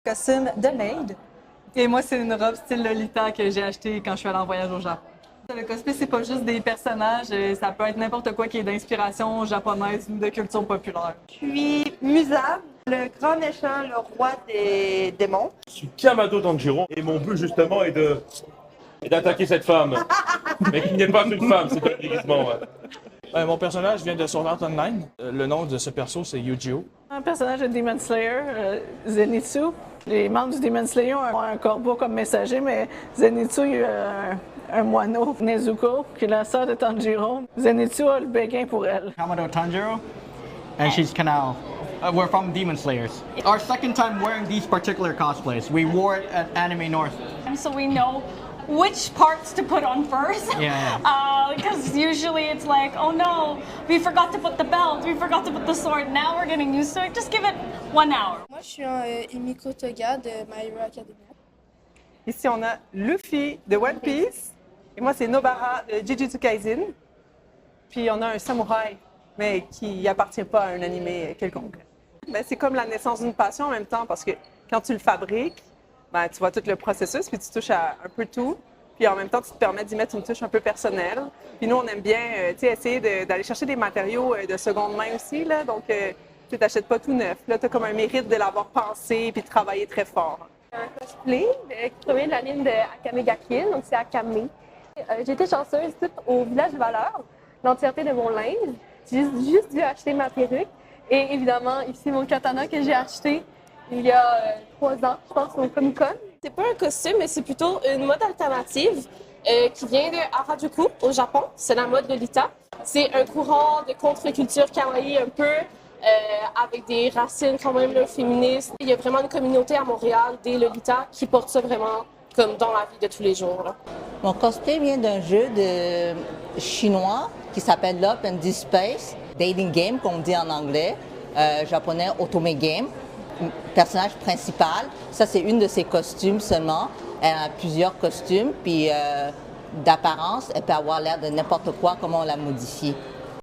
Costume de maid. Et moi, c'est une robe style Lolita que j'ai achetée quand je suis allée en voyage au Japon. Le cosplay, c'est pas juste des personnages, ça peut être n'importe quoi qui est d'inspiration japonaise ou de culture populaire. Puis Musab, le grand méchant, le roi des démons. Je suis Kamado Tanjiro et mon but justement est d'attaquer cette femme. Mais qui n'est pas une femme, c'est un déguisement. Ouais. Mon personnage vient de Sword Art Online. Le nom de ce perso, c'est Yu-Gi-Oh! Un personnage de Demon Slayer, Zenitsu. Les membres du Demon Slayer ont un corbeau comme messager, mais Zenitsu, il a un moineau, Nezuko, qui est la sœur de Tanjiro. Zenitsu a le béguin pour elle. Kamado Tanjiro, and she's Kanao. We're from Demon Slayers. Our second time wearing these particular cosplays. We wore it at Anime North. So we know which parts to put on first. Yeah. Because usually it's like, oh no, we forgot to put the belt, we forgot to put the sword. Now we're getting used to it. Just give it 1 hour. Moi, je suis Emiko Toga de My Hero Academia. Ici, on a Luffy de One Piece. Et moi, c'est Nobara de Jujutsu Kaisen. Puis on a un samouraï, mais qui appartient pas à un animé quelconque. Ben, c'est comme la naissance d'une passion en même temps, parce que quand tu le fabriques, ben, tu vois tout le processus, puis tu touches à un peu tout. Puis en même temps, tu te permets d'y mettre une touche un peu personnelle. Puis nous, on aime bien essayer d'aller chercher des matériaux de seconde main aussi. Là, donc, tu n'achètes pas tout neuf. Là, tu as comme un mérite de l'avoir pensé puis de travailler très fort. Un cosplay qui provient de la ligne de Akame ga Kill, donc c'est Akame. J'ai été chanceuse toute au village Valeur, l'entièreté de mon linge. J'ai juste dû acheter ma perruque. Et évidemment, ici, mon katana que j'ai acheté il y a 3 ans, je pense, au Comic-Con. C'est pas un costume, mais c'est plutôt une mode alternative qui vient de Harajuku, au Japon. C'est la mode Lolita. C'est un courant de contre-culture kawaii un peu, avec des racines quand même là, féministes. Il y a vraiment une communauté à Montréal des Lolita qui portent ça vraiment comme dans la vie de tous les jours. Là. Mon cosplay vient d'un jeu chinois qui s'appelle Love and Deep Space, dating game, comme on dit en anglais, japonais Otome Game. Personnage principal, ça c'est une de ses costumes seulement. Elle a plusieurs costumes, puis d'apparence, elle peut avoir l'air de n'importe quoi, comment on l'a modifié.